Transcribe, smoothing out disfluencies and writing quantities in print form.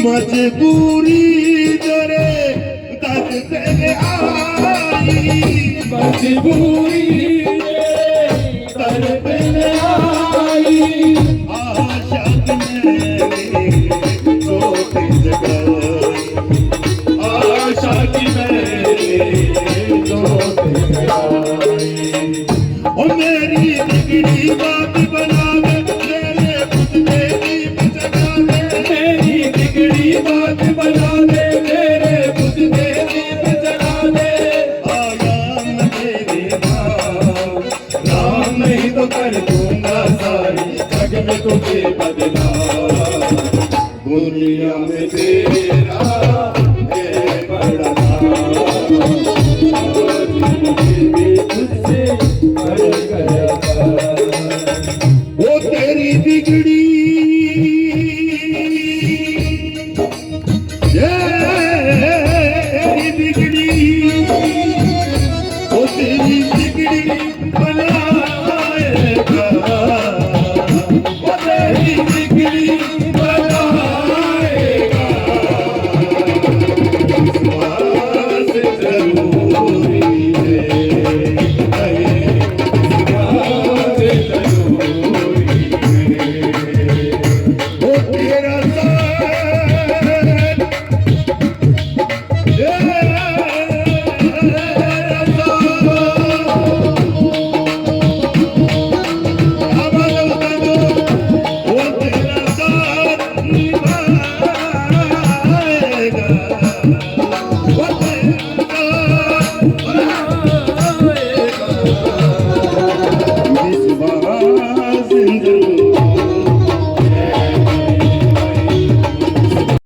मजबूरी जरे दर्द तेरे आई, मजबूरी दर्द तेरे आई, आशा मेरी सोच जगाई, आशा की मेरी सोच जगाई। ओ मेरी बिगड़ी बात बना दे, मेरे खुद दीप जगा दे, मेरी बिगड़ी बात बना दे, मेरे खुद दीप जगा दे। राम तेरे नाम नहीं तो कर दूंगा सारी जग में तुझे बदला, दुनिया में तेरा है बड़ा नाम, आज मुझे भी तुझसे कर गया था। वो तेरी बिगड़ी तेरी बिगड़ी, वो तेरी बिगड़ी बनाएगा, वो तेरी बिगड़ी बनाएगा, विश्वास जरूर